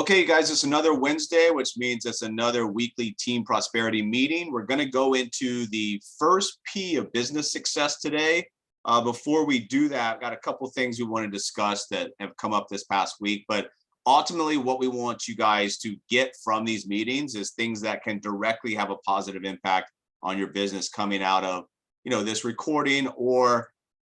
Okay, you guys, it's another Wednesday, which means it's another weekly team prosperity meeting. We're going to go into the first P of business success today. Before we do that, I've got a couple things we want to discuss that have come up this past week. But ultimately, what we want you guys to get from these meetings is things that can directly have a positive impact on your business coming out of, this recording, or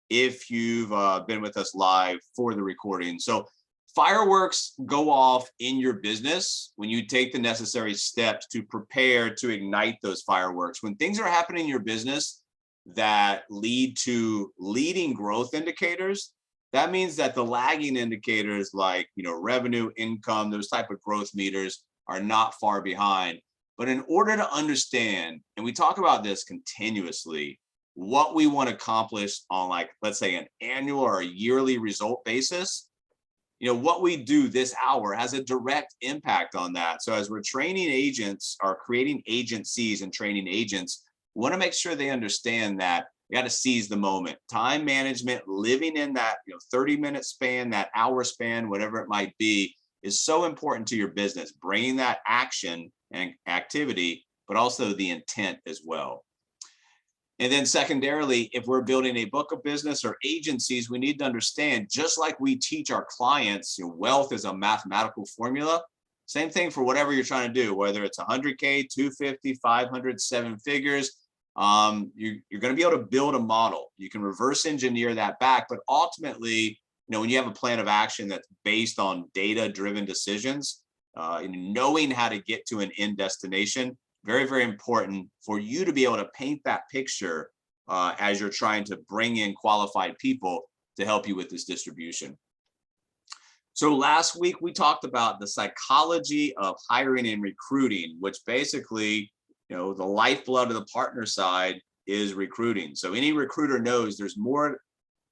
if you've been with us live for the recording. So fireworks go off in your business when you take the necessary steps to prepare to ignite those fireworks. When things are happening in your business that lead to leading growth indicators, that means that the lagging indicators like, revenue, income, those type of growth meters are not far behind. But in order to understand, and we talk about this continuously, what we want to accomplish on, like, let's say an annual or a yearly result basis, what we do this hour has a direct impact on that. So as we're training agents or creating agencies and training agents, we want to make sure they understand that we got to seize the moment. Time management, living in that 30-minute span, that hour span, whatever it might be, is so important to your business, bringing that action and activity, but also the intent as well. And then secondarily, if we're building a book of business or agencies, we need to understand, just like we teach our clients, wealth is a mathematical formula. Same thing for whatever you're trying to do, whether it's 100K, 250, 500, 7 figures. You're going to be able to build a model. You can reverse engineer that back, but ultimately, when you have a plan of action that's based on data-driven decisions, and knowing how to get to an end destination, very, very important for you to be able to paint that picture as you're trying to bring in qualified people to help you with this distribution. So last week, we talked about the psychology of hiring and recruiting, which basically, the lifeblood of the partner side is recruiting. So any recruiter knows there's more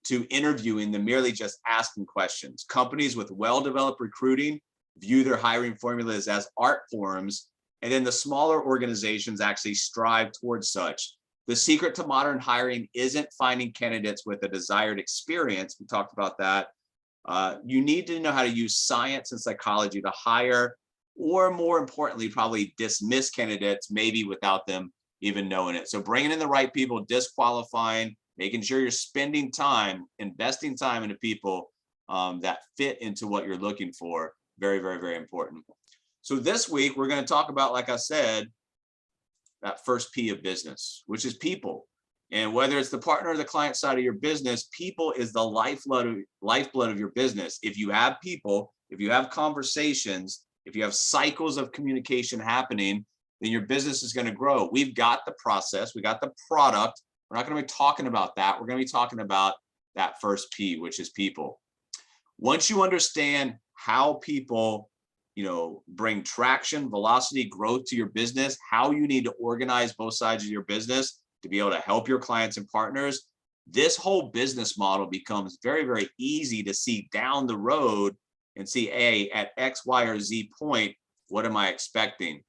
to interviewing than merely just asking questions. Companies with well-developed recruiting view their hiring formulas as art forms, and then the smaller organizations actually strive towards such. The secret to modern hiring isn't finding candidates with a desired experience. We talked about that. You need to know how to use science and psychology to hire, or more importantly, probably dismiss candidates, maybe without them even knowing it. So bringing in the right people, disqualifying, making sure you're spending time, investing time into people that fit into what you're looking for. Very, very, very important. So this week, we're going to talk about, like I said, that first P of business, which is people. And whether it's the partner or the client side of your business, people is the lifeblood of your business. If you have people, if you have conversations, if you have cycles of communication happening, then your business is going to grow. We've got the process, we got the product. We're not going to be talking about that. We're going to be talking about that first P, which is people. Once you understand how people bring traction, velocity, growth to your business, how you need to organize both sides of your business to be able to help your clients and partners, this whole business model becomes very, very easy to see down the road and see, hey, at X, Y, or Z point, what am I expecting?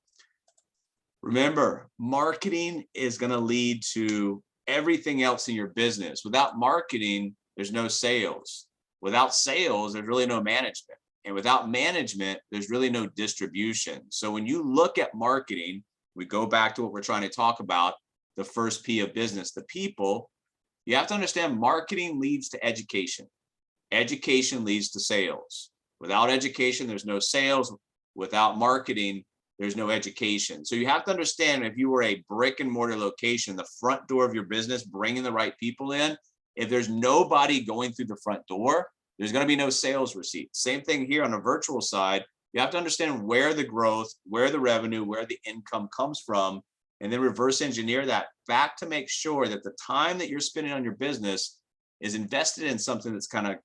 Remember, marketing is going to lead to everything else in your business. Without marketing, there's no sales. Without sales, there's really no management. And without management, there's really no distribution. So when you look at marketing, we go back to what we're trying to talk about, the first P of business, the people. You have to understand marketing leads to education. Education leads to sales. Without education, there's no sales. Without marketing, there's no education. So you have to understand, if you were a brick and mortar location, the front door of your business, bringing the right people in, if there's nobody going through the front door, there's going to be no sales receipts. Same thing here on a virtual side. You have to understand where the growth, where the revenue, where the income comes from, and then reverse engineer that back to make sure that the time that you're spending on your business is invested in something that's kind of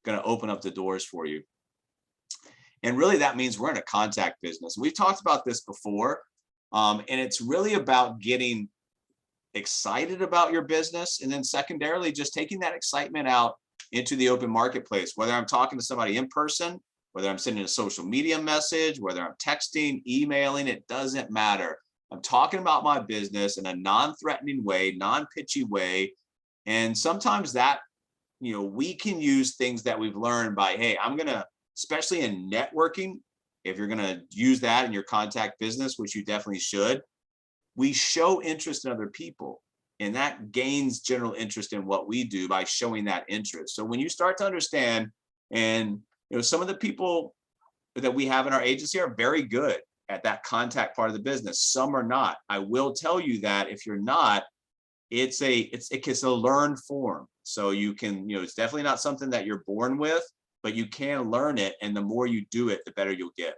going to open up the doors for you. And really, that means we're in a contact business. We've talked about this before, and it's really about getting excited about your business, and then secondarily, just taking that excitement out into the open marketplace, whether I'm talking to somebody in person, whether I'm sending a social media message, whether I'm texting, emailing, it doesn't matter. I'm talking about my business in a non-threatening way, non-pitchy way. And sometimes that, we can use things that we've learned by, hey, I'm going to, especially in networking, if you're going to use that in your contact business, which you definitely should, we show interest in other people. And that gains general interest in what we do by showing that interest. So when you start to understand, and some of the people that we have in our agency are very good at that contact part of the business. Some are not. I will tell you that if you're not, it's a learned form. So you can, it's definitely not something that you're born with, but you can learn it. And the more you do it, the better you'll get.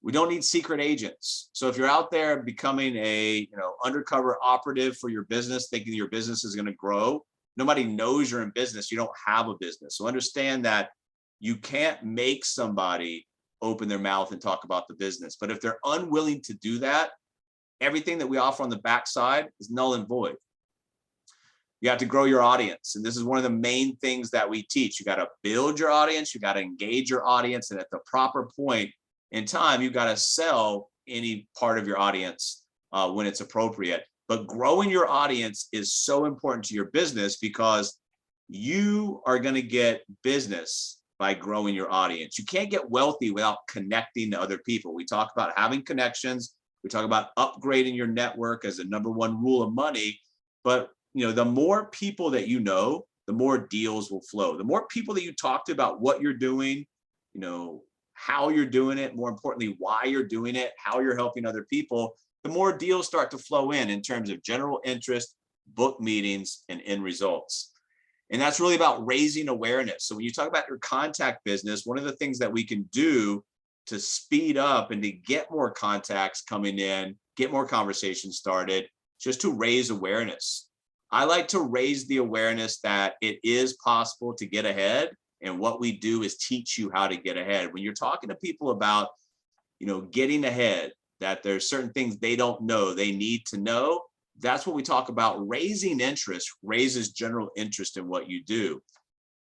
We don't need secret agents. So if you're out there becoming a undercover operative for your business, thinking your business is going to grow, nobody knows you're in business. You don't have a business. So understand that you can't make somebody open their mouth and talk about the business. But if they're unwilling to do that, everything that we offer on the backside is null and void. You have to grow your audience. And this is one of the main things that we teach. You got to build your audience. You got to engage your audience. And at the proper point in time, you've got to sell any part of your audience when it's appropriate. But growing your audience is so important to your business because you are going to get business by growing your audience. You can't get wealthy without connecting to other people. We talk about having connections. We talk about upgrading your network as the #1 rule of money. But the more people that the more deals will flow. The more people that you talk to about what you're doing, how you're doing it, more importantly, why you're doing it, how you're helping other people, the more deals start to flow in terms of general interest, book meetings, and end results. And that's really about raising awareness. So when you talk about your contact business, one of the things that we can do to speed up and to get more contacts coming in, get more conversations started, just to raise awareness. I like to raise the awareness that it is possible to get ahead. And what we do is teach you how to get ahead. When you're talking to people about, getting ahead, that there's certain things they don't know, they need to know. That's what we talk about. Raising interest raises general interest in what you do.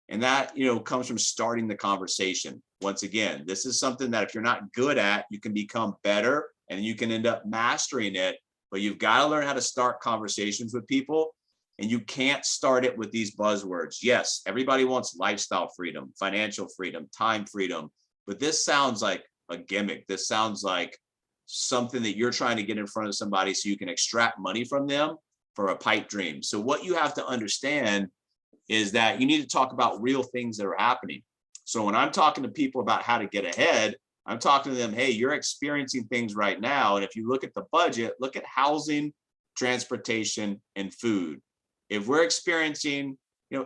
And that, comes from starting the conversation. Once again, this is something that if you're not good at, you can become better and you can end up mastering it. But you've got to learn how to start conversations with people. And you can't start it with these buzzwords. Yes, everybody wants lifestyle freedom, financial freedom, time freedom. But this sounds like a gimmick. This sounds like something that you're trying to get in front of somebody so you can extract money from them for a pipe dream. So what you have to understand is that you need to talk about real things that are happening. So when I'm talking to people about how to get ahead, I'm talking to them, hey, you're experiencing things right now. And if you look at the budget, look at housing, transportation, and food. If we're experiencing,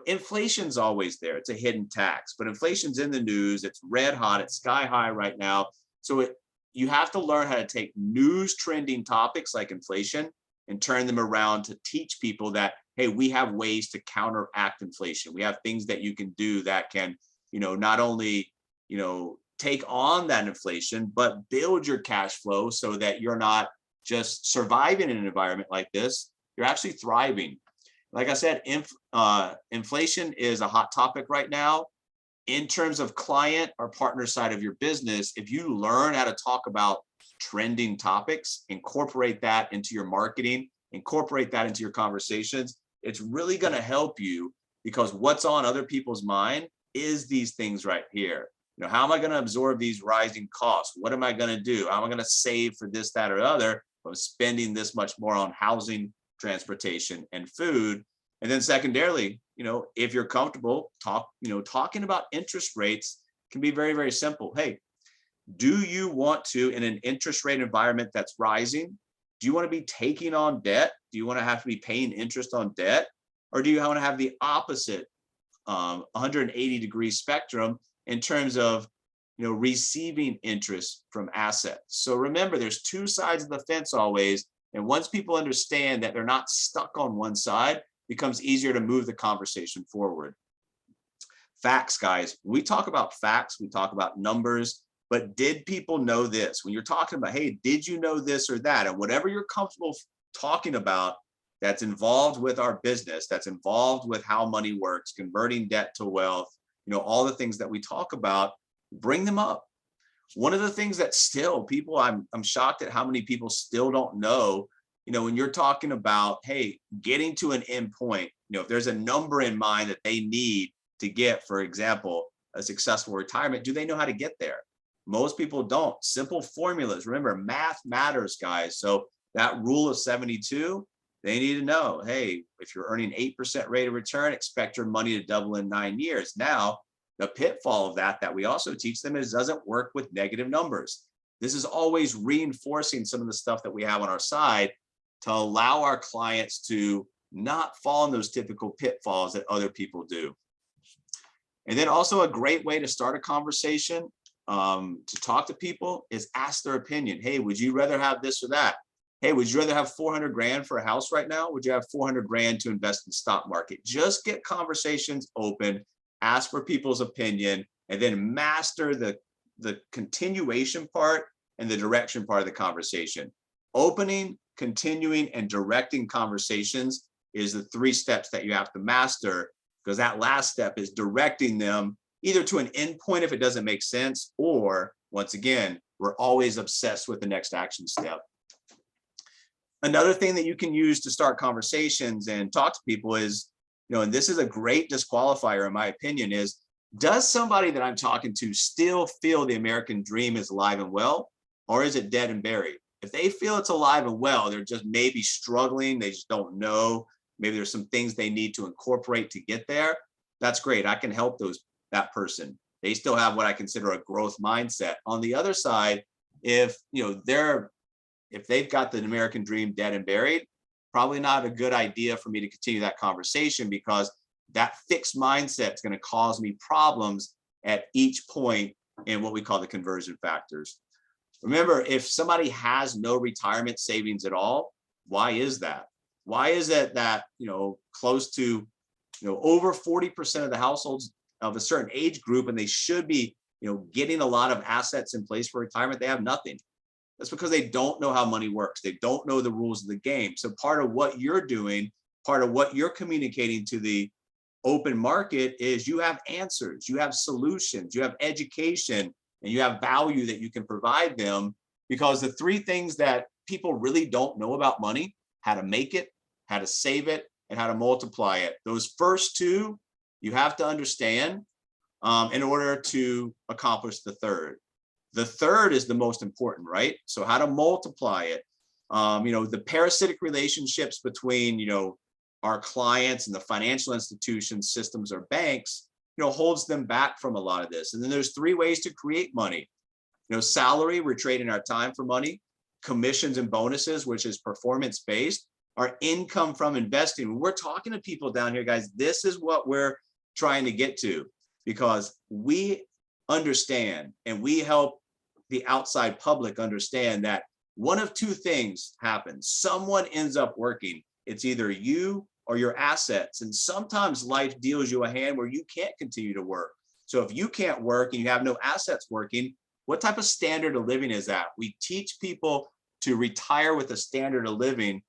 inflation's always there. It's a hidden tax, but inflation's in the news. It's red hot. It's sky high right now. So you have to learn how to take news trending topics like inflation and turn them around to teach people that, hey, we have ways to counteract inflation. We have things that you can do that can, not only, take on that inflation, but build your cash flow so that you're not just surviving in an environment like this. You're actually thriving. Like I said, inflation is a hot topic right now. In terms of client or partner side of your business, if you learn how to talk about trending topics, incorporate that into your marketing, incorporate that into your conversations, it's really going to help you because what's on other people's mind is these things right here. How am I going to absorb these rising costs? What am I going to do? How am I going to save for this, that, or other? I'm spending this much more on housing, transportation, and food. And then secondarily, if you're comfortable talking about interest rates can be very, very simple. Hey, do you want to, in an interest rate environment that's rising, do you want to be taking on debt? Do you want to have to be paying interest on debt? Or do you want to have the opposite 180-degree spectrum in terms of receiving interest from assets? So remember, there's two sides of the fence always. And once people understand that they're not stuck on one side, it becomes easier to move the conversation forward. Facts, guys. When we talk about facts, we talk about numbers, but did people know this? When you're talking about, hey, did you know this or that? And whatever you're comfortable talking about that's involved with our business, that's involved with how money works, converting debt to wealth, all the things that we talk about, bring them up. One of the things that still people, I'm shocked at how many people still don't know, when you're talking about, hey, getting to an end point, if there's a number in mind that they need to get, for example, a successful retirement, do they know how to get there? Most people don't. Simple formulas. Remember, math matters, guys. So that rule of 72, they need to know, hey, if you're earning 8% rate of return, expect your money to double in 9 years. Now, the pitfall of that we also teach them is it doesn't work with negative numbers. This is always reinforcing some of the stuff that we have on our side to allow our clients to not fall in those typical pitfalls that other people do. And then also a great way to start a conversation to talk to people is ask their opinion. Hey, would you rather have this or that? Hey, would you rather have 400 grand for a house right now? Would you have 400 grand to invest in the stock market? Just get conversations open, ask for people's opinion, and then master the continuation part and the direction part of the conversation. Opening, continuing, and directing conversations is the 3 steps that you have to master, because that last step is directing them either to an endpoint if it doesn't make sense, or once again, we're always obsessed with the next action step. Another thing that you can use to start conversations and talk to people is, and this is a great disqualifier in my opinion, is does somebody that I'm talking to still feel the American dream is alive and well, or is it dead and buried? If they feel it's alive and well, they're just maybe struggling, they just don't know, maybe there's some things they need to incorporate to get there, that's great. I can help that person. They still have what I consider a growth mindset. On the other side, if they've got the American dream dead and buried, probably not a good idea for me to continue that conversation, because that fixed mindset is going to cause me problems at each point in what we call the conversion factors. Remember, if somebody has no retirement savings at all, why is that? Why is it that, close to, over 40% of the households of a certain age group, and they should be, getting a lot of assets in place for retirement, they have nothing? That's because they don't know how money works. They don't know the rules of the game. So part of what you're doing, part of what you're communicating to the open market is you have answers, you have solutions, you have education, and you have value that you can provide them. Because the 3 things that people really don't know about money: how to make it, how to save it, and how to multiply it. Those first 2, you have to understand in order to accomplish the third. The third is the most important, right? So how to multiply it. The parasitic relationships between, our clients and the financial institutions, systems, or banks, holds them back from a lot of this. And then there's 3 ways to create money. Salary, we're trading our time for money. Commissions and bonuses, which is performance-based. Our income from investing. When we're talking to people down here, guys, this is what we're trying to get to, because we understand and we help the outside public understand that one of 2 things happens. Someone ends up working. It's either you or your assets. And sometimes life deals you a hand where you can't continue to work. So if you can't work and you have no assets working, what type of standard of living is that? We teach people to retire with a standard of living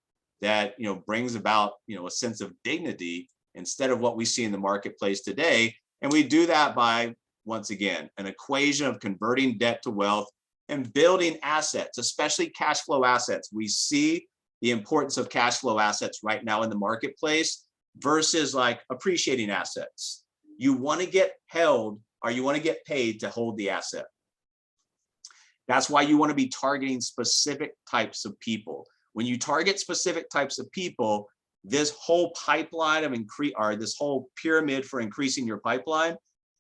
that brings about a sense of dignity instead of what we see in the marketplace today. And we do that by, once again, an equation of converting debt to wealth and building assets, especially cash flow assets. We see the importance of cash flow assets right now in the marketplace versus like appreciating assets. You want to get held, or you want to get paid to hold the asset. That's why you want to be targeting specific types of people. When you target specific types of people, this whole pipeline of this whole pyramid for increasing your pipeline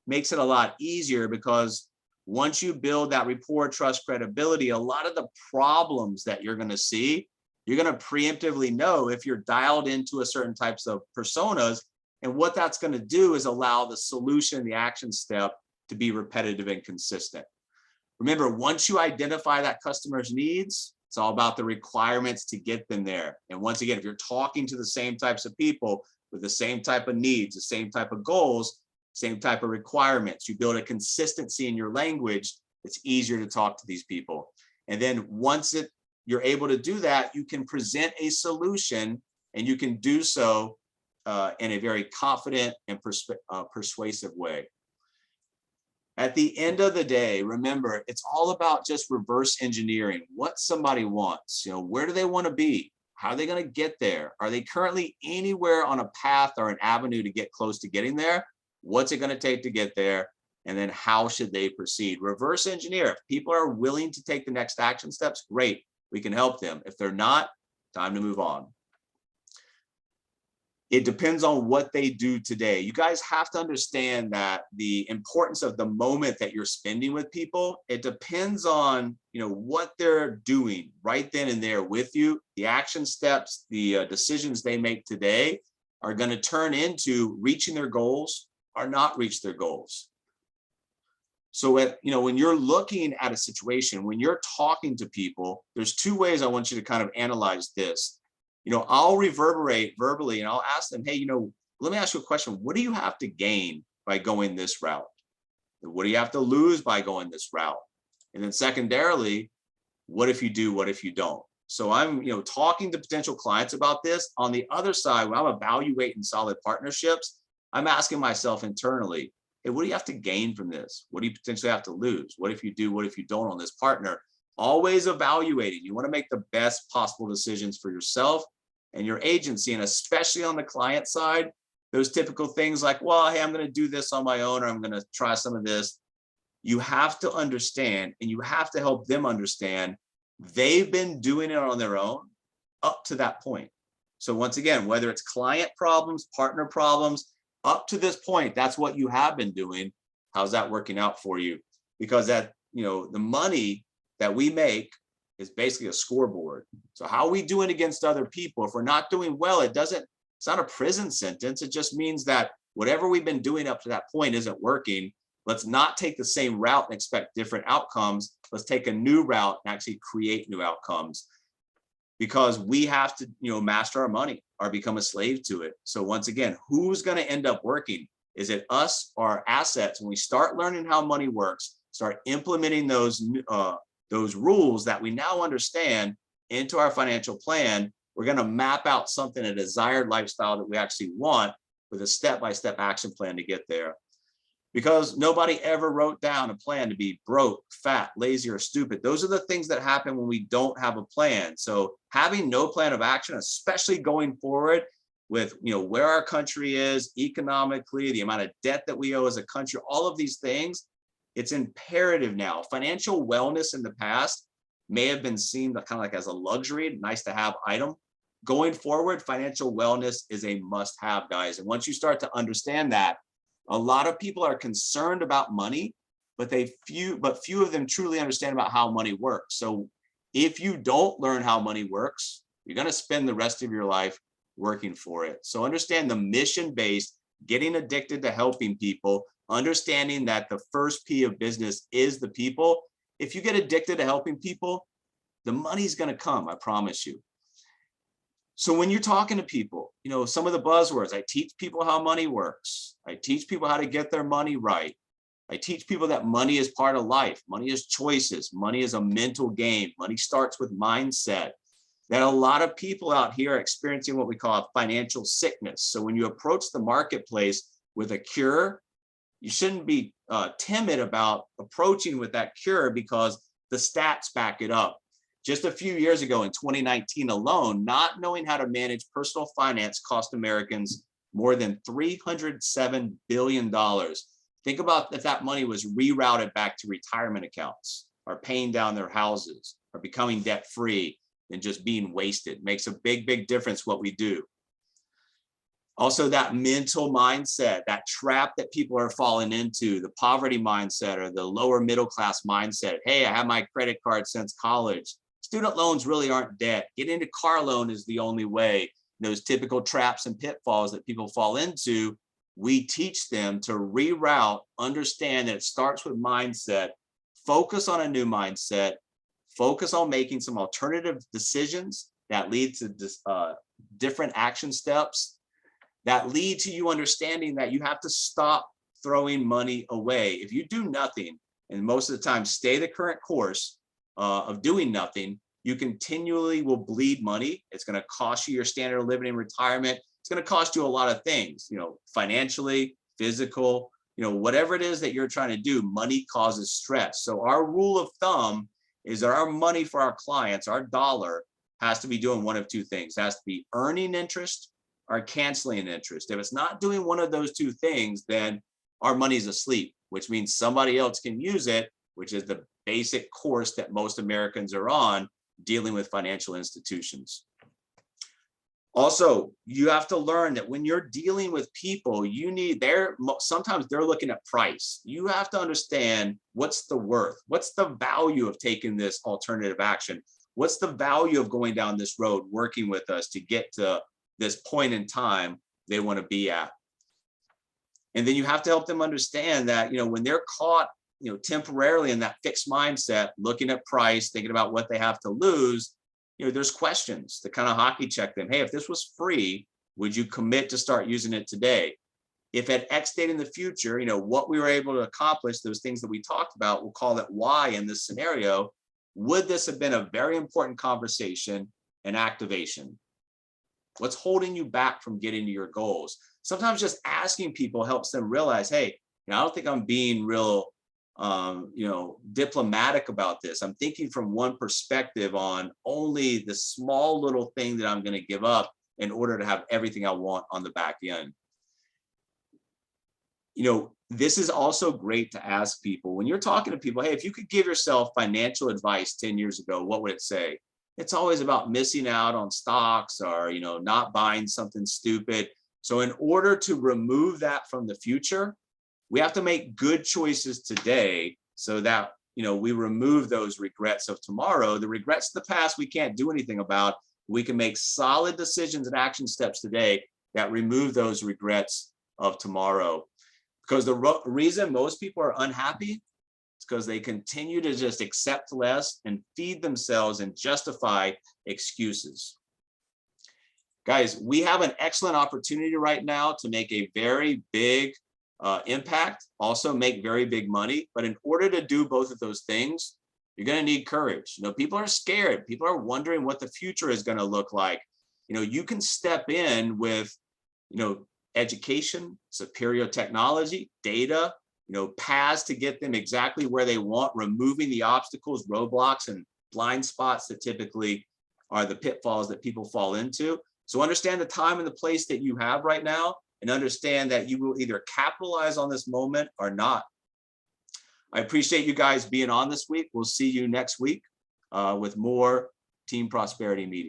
makes it a lot easier, because once you build that rapport, trust, credibility, a lot of the problems that you're going to see, you're going to preemptively know if you're dialed into a certain types of personas. And what that's going to do is allow the solution, the action step, to be repetitive and consistent. Remember, once you identify that customer's needs, it's all about the requirements to get them there. And once again, if you're talking to the same types of people with the same type of needs, the same type of goals, same type of requirements, you build a consistency in your language, it's easier to talk to these people. And then once you're able to do that, you can present a solution, and you can do so in a very confident and persuasive way. At the end of the day, remember, it's all about just reverse engineering what somebody wants. Where do they want to be? How are they going to get there? Are they currently anywhere on a path or an avenue to get close to getting there? What's it going to take to get there? And then how should they proceed? Reverse engineer. If people are willing to take the next action steps, great, we can help them. If they're not, time to move on. It depends on what they do today. You guys have to understand that the importance of the moment that you're spending with people, it depends on, what they're doing right then and there with you. The action steps, the decisions they make today are going to turn into reaching their goals or not reach their goals. So when you're looking at a situation, when you're talking to people, there's two ways I want you to kind of analyze this. I'll reverberate verbally and I'll ask them, hey, let me ask you a question. What do you have to gain by going this route? What do you have to lose by going this route? And then secondarily, what if you do, what if you don't? So I'm, talking to potential clients about this. On the other side, when I'm evaluating solid partnerships, I'm asking myself internally, hey, what do you have to gain from this? What do you potentially have to lose? What if you do, what if you don't on this partner? Always evaluating. You want to make the best possible decisions for yourself and your agency, and especially on the client side, those typical things like, well, hey, I'm going to do this on my own, or I'm going to try some of this. You have to understand, and you have to help them understand they've been doing it on their own up to that point. So once again, whether it's client problems, partner problems, up to this point, that's what you have been doing. How's that working out for you? Because the money that we make is basically a scoreboard. So how are we doing against other people? If we're not doing well, it's not a prison sentence. It just means that whatever we've been doing up to that point isn't working. Let's not take the same route and expect different outcomes. Let's take a new route and actually create new outcomes, because we have to, master our money or become a slave to it. So once again, who's going to end up working? Is it us or our assets? When we start learning how money works, start implementing those rules that we now understand into our financial plan, we're going to map out something, a desired lifestyle that we actually want, with a step-by-step action plan to get there. Because nobody ever wrote down a plan to be broke, fat, lazy, or stupid. Those are the things that happen when we don't have a plan. So having no plan of action, especially going forward with where our country is economically, the amount of debt that we owe as a country, all of these things, it's imperative now. Financial wellness in the past may have been seen kind of like as a luxury, nice to have item. Going forward, financial wellness is a must have, guys. And once you start to understand that, a lot of people are concerned about money, but few of them truly understand about how money works. So if you don't learn how money works, you're going to spend the rest of your life working for it. So understand the mission-based, getting addicted to helping people, understanding that the first P of business is the people. If you get addicted to helping people, the money's going to come, I promise you. So when you're talking to people, some of the buzzwords, I teach people how money works. I teach people how to get their money right. I teach people that money is part of life. Money is choices. Money is a mental game. Money starts with mindset. That a lot of people out here are experiencing what we call financial sickness. So when you approach the marketplace with a cure, you shouldn't be timid about approaching with that cure, because the stats back it up. Just a few years ago in 2019 alone, not knowing how to manage personal finance cost Americans more than $307 billion. Think about if that money was rerouted back to retirement accounts, or paying down their houses, or becoming debt free, than just being wasted. Makes a big, big difference what we do. Also, that mental mindset, that trap that people are falling into, the poverty mindset or the lower middle class mindset. Hey, I have my credit card since college. Student loans really aren't debt. Getting into car loan is the only way. Those typical traps and pitfalls that people fall into, we teach them to reroute, understand that it starts with mindset, focus on a new mindset, focus on making some alternative decisions that lead to different action steps, that lead to you understanding that you have to stop throwing money away. If you do nothing, and most of the time stay the current course of doing nothing, you continually will bleed money. It's going to cost you your standard of living in retirement. It's going to cost you a lot of things, financially, physical, whatever it is that you're trying to do, money causes stress. So our rule of thumb is that our money for our clients, our dollar, has to be doing one of two things. It has to be earning interest or canceling interest. If it's not doing one of those two things, then our money's asleep. which means somebody else can use it, which is the basic course that most Americans are on dealing with financial institutions. Also, you have to learn that when you're dealing with people, sometimes they're looking at price. You have to understand what's the worth, what's the value of taking this alternative action, what's the value of going down this road, working with us to get to this point in time they want to be at. And then you have to help them understand that, when they're caught, temporarily in that fixed mindset, looking at price, thinking about what they have to lose, there's questions to kind of hockey check them. Hey, if this was free, would you commit to start using it today? If at X date in the future, what we were able to accomplish, those things that we talked about, we'll call it Y in this scenario, would this have been a very important conversation and activation? What's holding you back from getting to your goals? Sometimes just asking people helps them realize, hey, I don't think I'm being real diplomatic about this. I'm thinking from one perspective on only the small little thing that I'm going to give up in order to have everything I want on the back end. This is also great to ask people when you're talking to people, hey, if you could give yourself financial advice 10 years ago, what would it say? It's always about missing out on stocks or, not buying something stupid. So in order to remove that from the future, we have to make good choices today so that, we remove those regrets of tomorrow. The regrets of the past, we can't do anything about. We can make solid decisions and action steps today that remove those regrets of tomorrow. Because the reason most people are unhappy is because they continue to just accept less and feed themselves and justify excuses. Guys, we have an excellent opportunity right now to make a very big impact, also make very big money. But in order to do both of those things, you're going to need courage. People are scared. People are wondering what the future is going to look like. You can step in with, education, superior technology, data, paths to get them exactly where they want, removing the obstacles, roadblocks, and blind spots that typically are the pitfalls that people fall into. So understand the time and the place that you have right now, and understand that you will either capitalize on this moment or not. I appreciate you guys being on this week. We'll see you next week with more Team Prosperity meetings.